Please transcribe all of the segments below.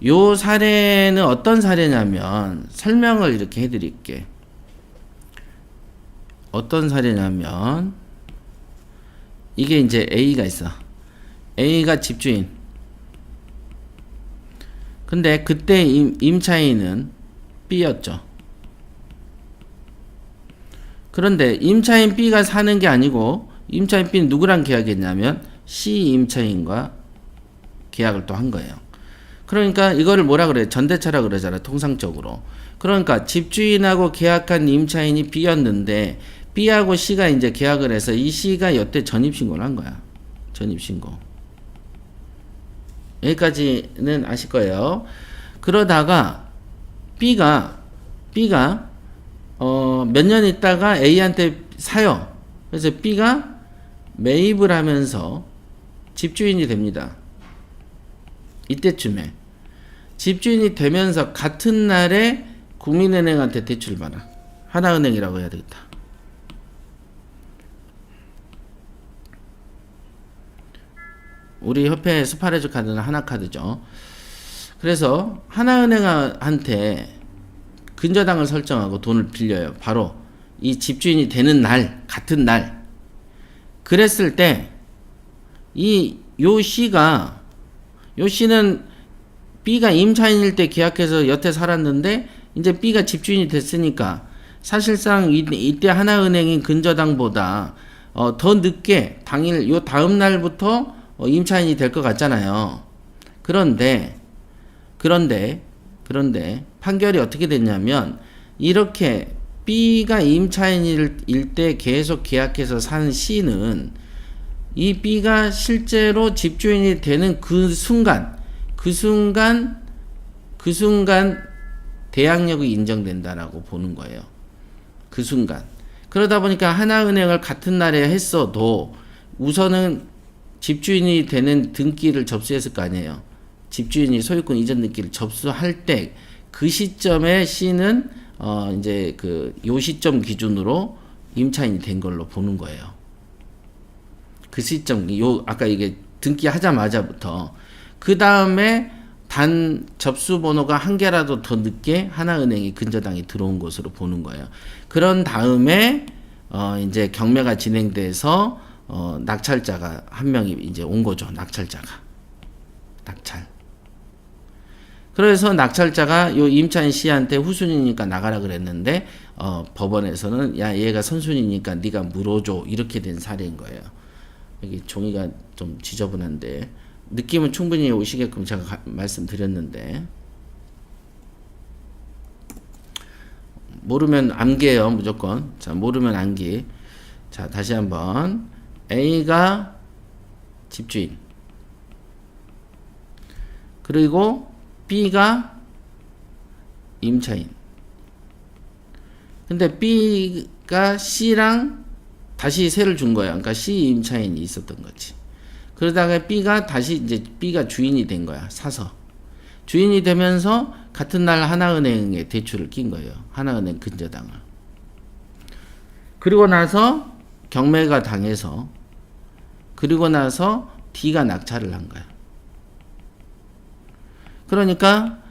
요 사례는 어떤 사례냐면 설명을 이렇게 해드릴게. 어떤 사례냐면 이게 이제 A가 있어. A가 집주인. 근데 그때 임차인은 B였죠. 그런데 임차인 B가 사는 게 아니고 임차인 B는 누구랑 계약했냐면 C 임차인과 계약을 또 한 거예요. 그러니까 이거를 뭐라 그래? 전대차라 그러잖아, 통상적으로. 그러니까 집주인하고 계약한 임차인이 B였는데 B하고 C가 이제 계약을 해서 이 C가 여태 전입신고를 한 거야. 전입신고. 여기까지는 아실 거예요. 그러다가 B가 몇 년 있다가 A한테 사요. 그래서 B가 매입을 하면서 집주인이 됩니다. 이때쯤에 집주인이 되면서 같은 날에 국민은행한테 대출을 받아. 하나은행이라고 해야 되겠다. 우리 협회 스파레즈 카드는 하나카드죠. 그래서 하나은행한테 근저당을 설정하고 돈을 빌려요. 바로 이 집주인이 되는 날, 같은 날. 그랬을 때 요 C는 B가 임차인일 때 계약해서 여태 살았는데 이제 B가 집주인이 됐으니까 사실상 이때 하나은행인 근저당보다 더 늦게 당일 요 다음 날부터 임차인이 될 것 같잖아요. 그런데 판결이 어떻게 됐냐면 이렇게 B가 임차인일 때 계속 계약해서 산 C는 이 B가 실제로 집주인이 되는 그 순간 대항력이 인정된다라고 보는 거예요. 그 순간. 그러다 보니까 하나은행을 같은 날에 했어도 우선은 집주인이 되는 등기를 접수했을 거 아니에요. 집주인이 소유권 이전 등기를 접수할 때 그 시점에 C는 이제 요 시점 기준으로 임차인이 된 걸로 보는 거예요. 그 시점, 아까 이게 등기하자마자부터 그 다음에 단 접수 번호가 한 개라도 더 늦게 하나은행이 근저당이 들어온 것으로 보는 거예요. 그런 다음에 이제 경매가 진행돼서 낙찰자가 한 명이 이제 온 거죠. 낙찰. 그래서 낙찰자가 요 임차인 C한테 후순위니까 나가라 그랬는데 법원에서는 야 얘가 선순위니까 네가 물어줘 이렇게 된 사례인 거예요. 여기 종이가 좀 지저분한데 느낌은 충분히 오시게끔 제가 말씀드렸는데 모르면 암기예요. 무조건. 자, 모르면 암기. 자, 다시 한번 A가 집주인 그리고 B가 임차인. 근데 B가 C랑 다시 세를 준 거야. 그러니까 C 임차인이 있었던 거지. 그러다가 B가 다시 이제 B가 주인이 된 거야. 사서. 주인이 되면서 같은 날 하나은행에 대출을 낀 거예요. 하나은행 근저당을. 그리고 나서 경매가 당해서 그리고 나서 D가 낙찰을 한 거야. 그러니까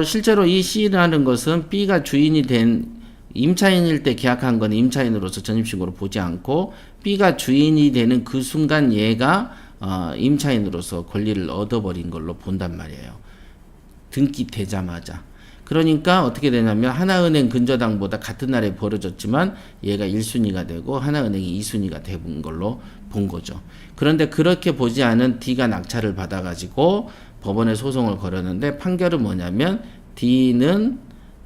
실제로 이 C라는 것은 B가 주인이 된 임차인일 때 계약한 건 임차인으로서 전입신고로 보지 않고 B가 주인이 되는 그 순간 얘가 임차인으로서 권리를 얻어버린 걸로 본단 말이에요. 등기되자마자. 그러니까 어떻게 되냐면 하나은행 근저당보다 같은 날에 벌어졌지만 얘가 1순위가 되고 하나은행이 2순위가 된 걸로 본 거죠. 그런데 그렇게 보지 않은 D가 낙찰을 받아가지고 법원에 소송을 걸었는데 판결은 뭐냐면 D는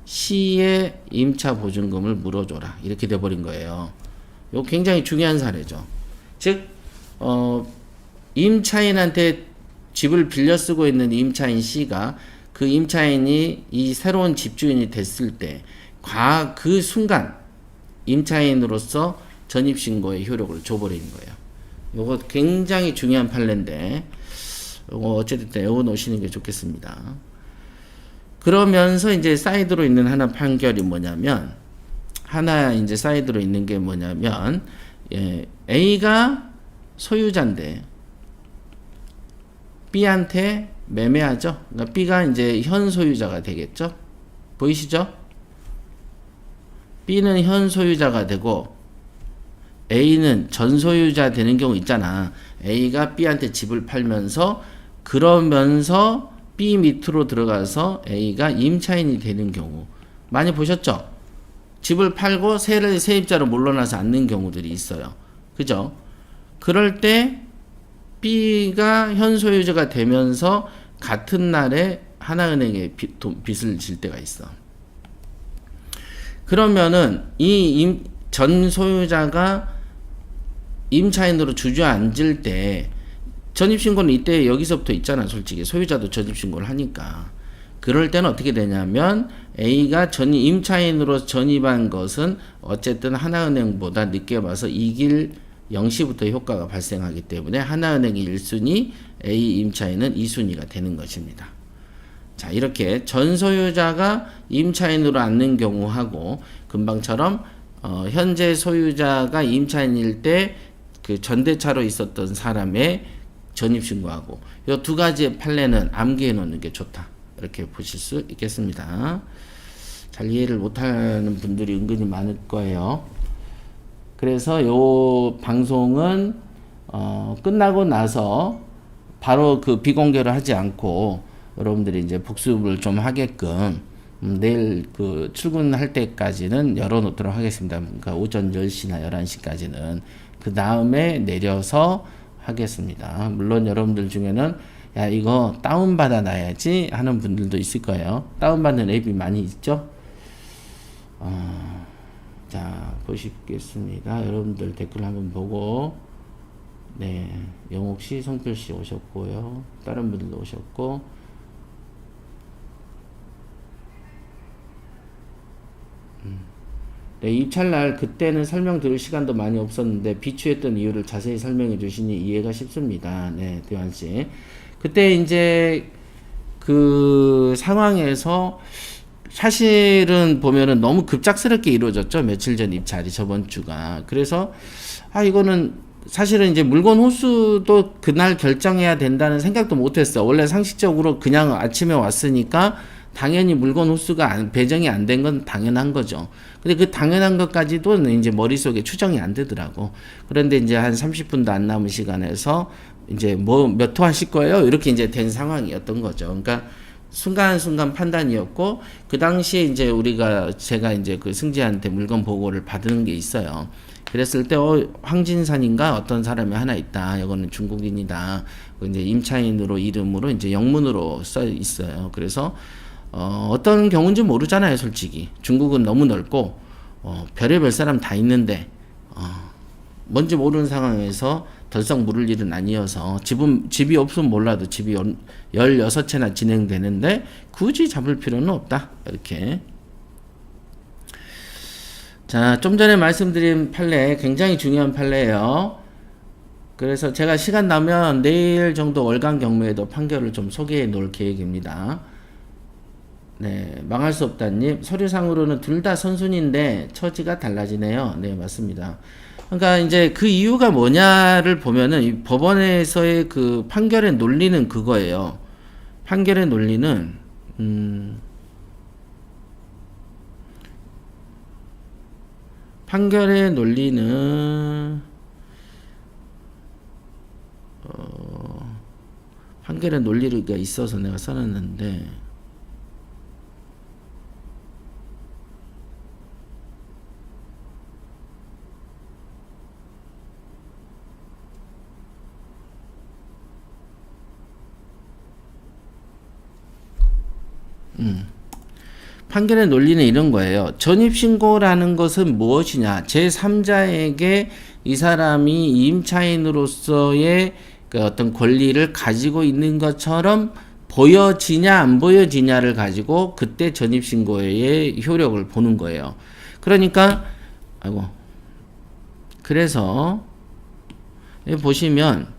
C의 임차 보증금을 물어줘라 이렇게 돼버린 거예요. 이거 굉장히 중요한 사례죠. 즉 임차인한테 집을 빌려 쓰고 있는 임차인 C가 그 임차인이 이 새로운 집주인이 됐을 때 그 순간 임차인으로서 전입신고의 효력을 줘버리는 거예요. 이거 굉장히 중요한 판례인데 이거 어쨌든 외워놓으시는 게 좋겠습니다. 그러면서 이제 사이드로 있는 하나 판결이 뭐냐면 하나 이제 사이드로 있는 게 뭐냐면 A가 소유자인데 B한테 매매하죠. 그러니까 B가 이제 현 소유자가 되겠죠. 보이시죠? B는 현 소유자가 되고 A는 전 소유자 되는 경우 있잖아. A가 B한테 집을 팔면서 그러면서 B 밑으로 들어가서 A가 임차인이 되는 경우 많이 보셨죠? 집을 팔고 세입자로 물러나서 앉는 경우들이 있어요. 그죠? 그럴 때 B가 현 소유자가 되면서 같은 날에 하나은행에 빚을 질 때가 있어. 그러면은 이 전 소유자가 임차인으로 주저앉을 때 전입신고는 이때 여기서부터 있잖아. 솔직히 소유자도 전입신고를 하니까. 그럴 때는 어떻게 되냐면 A가 임차인으로 전입한 것은 어쨌든 하나은행보다 늦게 와서 이길 0시부터 효과가 발생하기 때문에 하나은행이 1순위, A 임차인은 2순위가 되는 것입니다. 자, 이렇게 전 소유자가 임차인으로 앉는 경우하고 금방처럼 현재 소유자가 임차인일 때 그 전대차로 있었던 사람의 전입신고하고 이 두 가지의 판례는 암기해 놓는 게 좋다. 이렇게 보실 수 있겠습니다. 잘 이해를 못하는 분들이 은근히 많을 거예요. 그래서 이 방송은 끝나고 나서 바로 그 비공개를 하지 않고 여러분들이 이제 복습을 좀 하게끔 내일 그 출근할 때까지는 열어놓도록 하겠습니다. 그러니까 오전 10시나 11시까지는 그 다음에 내려서 하겠습니다. 물론 여러분들 중에는 야 이거 다운받아 놔야지 하는 분들도 있을 거예요. 다운받는 앱이 많이 있죠. 자 보시겠습니다. 여러분들 댓글 한번 보고 네 영옥씨 성필씨 오셨고요. 다른 분들도 오셨고 네, 입찰날 그때는 설명 들을 시간도 많이 없었는데 비추했던 이유를 자세히 설명해 주시니 이해가 쉽습니다. 네, 대환씨. 그때 이제 그 상황에서 사실은 보면은 너무 급작스럽게 이루어졌죠. 며칠 전 입찰이 저번 주가. 그래서 이거는 사실은 이제 물건 호수도 그날 결정해야 된다는 생각도 못 했어. 원래 상식적으로 그냥 아침에 왔으니까 당연히 물건 호수가 배정이 안 된 건 당연한 거죠. 근데 그 당연한 것까지도 이제 머릿속에 추정이 안 되더라고. 그런데 이제 한 30분도 안 남은 시간에서 이제 뭐 몇 호 하실 거예요? 이렇게 이제 된 상황이었던 거죠. 그러니까 순간순간 판단이었고, 그 당시에 이제 제가 이제 그 승지한테 물건 보고를 받은 게 있어요. 그랬을 때, 황진산인가 어떤 사람이 하나 있다. 이거는 중국인이다. 이제 임차인으로 이름으로 이제 영문으로 써 있어요. 그래서, 어떤 경우인지 모르잖아요, 솔직히. 중국은 너무 넓고, 별의별 사람 다 있는데, 뭔지 모르는 상황에서 덜썩 물을 일은 아니어서, 집이 없으면 몰라도 집이 16채나 진행되는데, 굳이 잡을 필요는 없다. 이렇게. 자, 좀 전에 말씀드린 판례, 굉장히 중요한 판례예요. 그래서 제가 시간 나면 내일 정도 월간 경매에도 판결을 좀 소개해 놓을 계획입니다. 네, 망할 수 없다님. 서류상으로는 둘 다 선순위인데 처지가 달라지네요. 네, 맞습니다. 그러니까 이제 그 이유가 뭐냐를 보면은 이 법원에서의 그 판결의 논리는 그거예요. 판결의 논리는 판결의 논리는 판결의 논리가 있어서 내가 써놨는데 판결의 논리는 이런 거예요. 전입신고라는 것은 무엇이냐? 제3자에게 이 사람이 임차인으로서의 그 어떤 권리를 가지고 있는 것처럼 보여지냐 안 보여지냐를 가지고 그때 전입신고의 효력을 보는 거예요. 그러니까 그래서 여기 보시면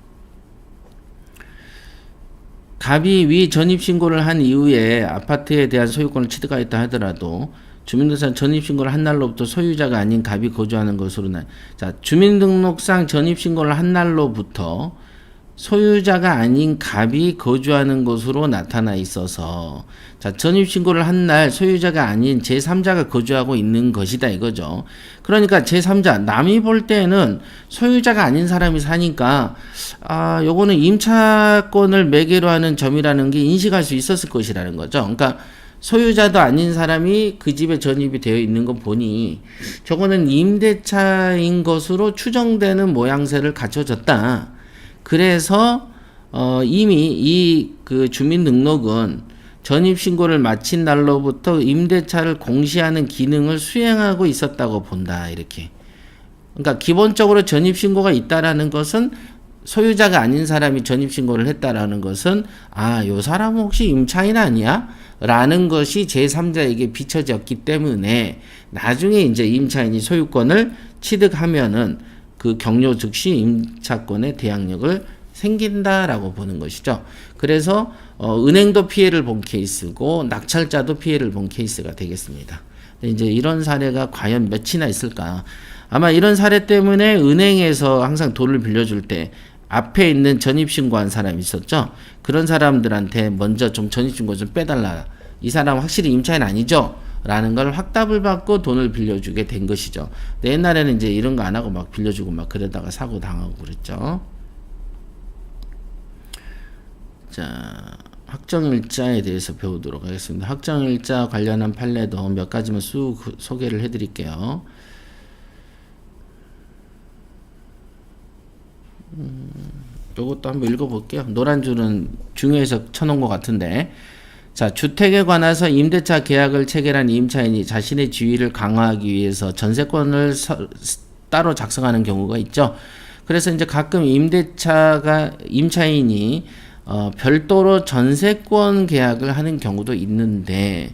갑이 위 전입신고를 한 이후에 아파트에 대한 소유권을 취득하였다 하더라도 주민등록상 전입신고를 한 날로부터 소유자가 아닌 갑이 거주하는 것으로 자, 주민등록상 전입신고를 한 날로부터 소유자가 아닌 갑이 거주하는 곳으로 나타나 있어서, 자, 전입신고를 한 날 소유자가 아닌 제3자가 거주하고 있는 것이다 이거죠. 그러니까 제3자, 남이 볼 때는 소유자가 아닌 사람이 사니까, 요거는 임차권을 매개로 하는 점이라는 게 인식할 수 있었을 것이라는 거죠. 그러니까 소유자도 아닌 사람이 그 집에 전입이 되어 있는 거 보니 저거는 임대차인 것으로 추정되는 모양새를 갖춰졌다. 그래서 이미 이 그 주민등록은 전입신고를 마친 날로부터 임대차를 공시하는 기능을 수행하고 있었다고 본다. 이렇게. 그러니까 기본적으로 전입신고가 있다라는 것은, 소유자가 아닌 사람이 전입신고를 했다라는 것은, 요 사람은 혹시 임차인 아니야? 라는 것이 제3자에게 비춰졌기 때문에 나중에 이제 임차인이 소유권을 취득하면은 그 경료 즉시 임차권의 대항력을 생긴다라고 보는 것이죠. 그래서 은행도 피해를 본 케이스고 낙찰자도 피해를 본 케이스가 되겠습니다. 이제 이런 사례가 과연 몇이나 있을까? 아마 이런 사례 때문에 은행에서 항상 돈을 빌려줄 때 앞에 있는 전입신고한 사람이 있었죠. 그런 사람들한테 먼저 좀 전입신고 좀 빼달라. 이 사람 확실히 임차인 아니죠? 라는 걸 확답을 받고 돈을 빌려주게 된 것이죠. 근데 옛날에는 이제 이런 거 안 하고 막 빌려주고 막 그러다가 사고 당하고 그랬죠. 자, 확정일자에 대해서 배우도록 하겠습니다. 확정일자 관련한 판례도 몇 가지만 쑥 소개를 해드릴게요. 요것도 한번 읽어볼게요. 노란 줄은 중요해서 쳐놓은 것 같은데, 자, 주택에 관해서 임대차 계약을 체결한 임차인이 자신의 지위를 강화하기 위해서 전세권을 따로 작성하는 경우가 있죠. 그래서 이제 가끔 임차인이 별도로 전세권 계약을 하는 경우도 있는데,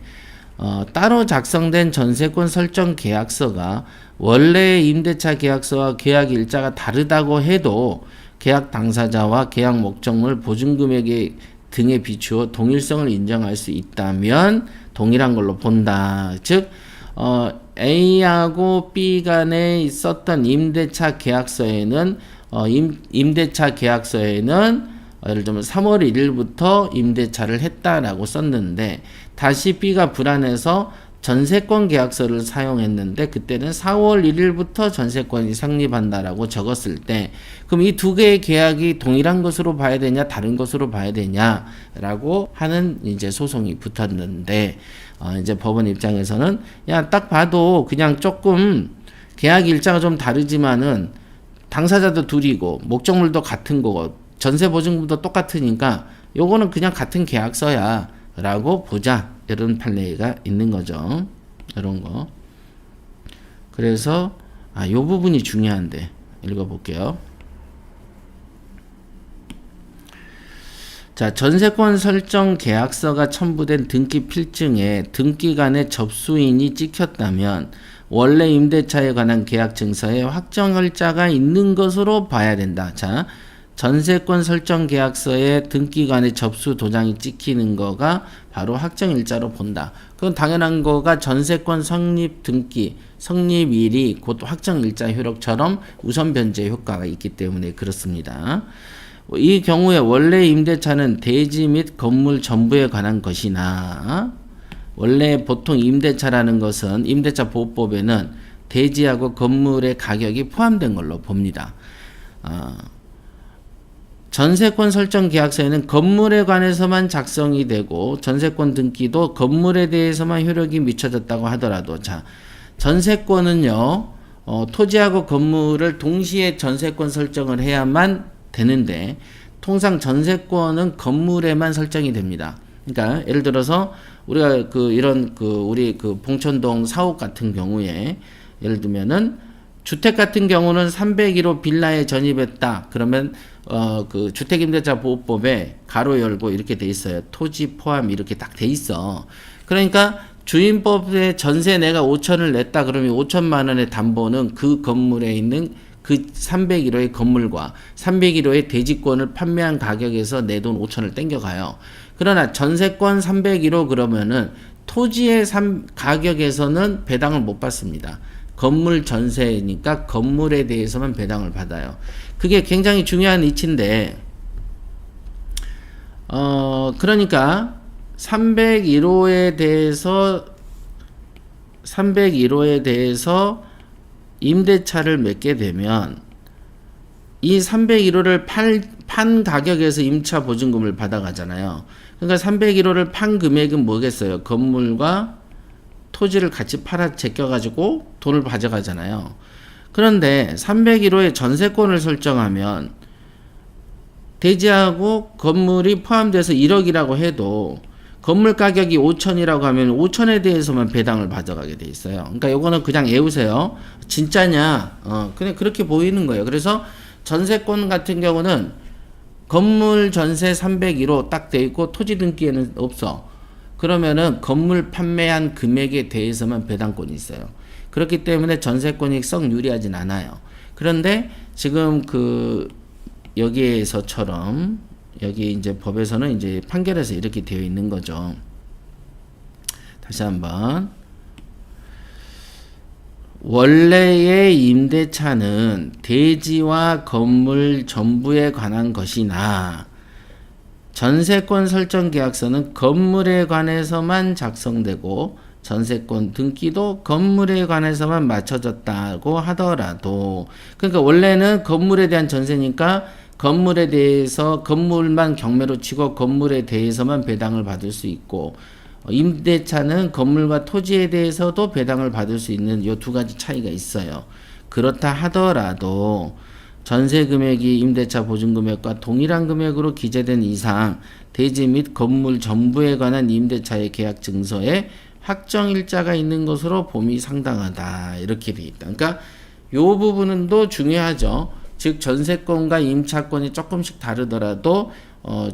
따로 작성된 전세권 설정 계약서가 원래 임대차 계약서와 계약 일자가 다르다고 해도 계약 당사자와 계약 목적물 보증금액에 등에 비추어 동일성을 인정할 수 있다면 동일한 걸로 본다. 즉 A하고 B 간에 있었던 임대차 계약서에는 예를 들면 3월 1일부터 임대차를 했다라고 썼는데, 다시 B가 불안해서 전세권 계약서를 사용했는데 그때는 4월 1일부터 전세권이 성립한다라고 적었을 때, 그럼 이 두 개의 계약이 동일한 것으로 봐야 되냐 다른 것으로 봐야 되냐라고 하는 이제 소송이 붙었는데, 이제 법원 입장에서는 딱 봐도 그냥 조금 계약 일자가 좀 다르지만은 당사자도 둘이고 목적물도 같은 거고 전세 보증금도 똑같으니까 요거는 그냥 같은 계약서야 라고 보자, 이런 판례가 있는 거죠. 이런 거. 그래서 요 부분이 중요한데 읽어볼게요. 자, 전세권 설정 계약서가 첨부된 등기 필증에 등기간의 접수인이 찍혔다면 원래 임대차에 관한 계약 증서에 확정일자가 있는 것으로 봐야 된다. 자, 전세권 설정 계약서에 등기간의 접수 도장이 찍히는 거가 바로 확정일자로 본다. 그건 당연한 거가 전세권 성립 등기, 성립일이 곧 확정일자 효력처럼 우선 변제 효과가 있기 때문에 그렇습니다. 이 경우에 원래 임대차는 대지 및 건물 전부에 관한 것이나, 원래 보통 임대차라는 것은 임대차 보호법에는 대지하고 건물의 가격이 포함된 걸로 봅니다. 전세권 설정 계약서에는 건물에 관해서만 작성이 되고 전세권 등기도 건물에 대해서만 효력이 미쳐졌다고 하더라도, 자, 전세권은요, 토지하고 건물을 동시에 전세권 설정을 해야만 되는데 통상 전세권은 건물에만 설정이 됩니다. 그러니까 예를 들어서 우리가 우리 봉천동 사옥 같은 경우에 예를 들면은 주택 같은 경우는 301호 빌라에 전입했다. 그러면 주택임대차 보호법에 가로 열고 이렇게 돼 있어요. 토지 포함 이렇게 딱 돼 있어. 그러니까 주임법에 전세 내가 5천을 냈다 그러면 5천만 원의 담보는 그 건물에 있는 그 301호의 건물과 301호의 대지권을 판매한 가격에서 내 돈 5천을 땡겨가요. 그러나 전세권 301호 그러면은 토지의 가격에서는 배당을 못 받습니다. 건물 전세니까 건물에 대해서만 배당을 받아요. 그게 굉장히 중요한 이치인데, 그러니까 301호에 대해서 임대차를 맺게 되면 이 301호를 판 가격에서 임차 보증금을 받아가잖아요. 그러니까 301호를 판 금액은 뭐겠어요? 건물과 토지를 같이 팔아 제껴가지고 돈을 가져가잖아요. 그런데 301호에 전세권을 설정하면 대지하고 건물이 포함돼서 1억이라고 해도 건물 가격이 5천이라고 하면 5천에 대해서만 배당을 받아가게 돼 있어요. 그러니까 요거는 그냥 외우세요. 진짜냐? 그냥 그렇게 보이는 거예요. 그래서 전세권 같은 경우는 건물 전세 301호 딱 돼 있고 토지 등기에는 없어. 그러면은 건물 판매한 금액에 대해서만 배당권이 있어요. 그렇기 때문에 전세권이 썩 유리하진 않아요. 그런데 지금 여기에서처럼 여기 이제 법에서는 이제 판결에서 이렇게 되어 있는 거죠. 다시 한번. 원래의 임대차는 대지와 건물 전부에 관한 것이나 전세권 설정 계약서는 건물에 관해서만 작성되고 전세권 등기도 건물에 관해서만 맞춰졌다고 하더라도, 그러니까 원래는 건물에 대한 전세니까 건물에 대해서 건물만 경매로 치고 건물에 대해서만 배당을 받을 수 있고, 임대차는 건물과 토지에 대해서도 배당을 받을 수 있는 이 두 가지 차이가 있어요. 그렇다 하더라도 전세 금액이 임대차 보증금액과 동일한 금액으로 기재된 이상 대지 및 건물 전부에 관한 임대차의 계약 증서에 확정일자가 있는 것으로 봄이 상당하다, 이렇게 돼 있다. 그러니까 요 부분은 또 중요하죠. 즉 전세권과 임차권이 조금씩 다르더라도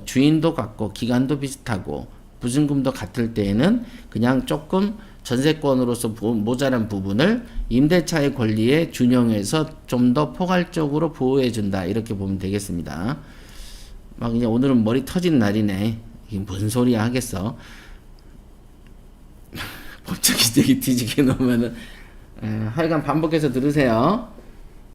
주인도 같고 기간도 비슷하고 보증금도 같을 때에는 그냥 조금 전세권으로서 모자란 부분을 임대차의 권리에 준용해서 좀 더 포괄적으로 보호해준다, 이렇게 보면 되겠습니다. 막 그냥 오늘은 머리 터진 날이네. 이게 뭔 소리야 하겠어. 법적 기재기 뒤지게 놓으면은 하여간 반복해서 들으세요.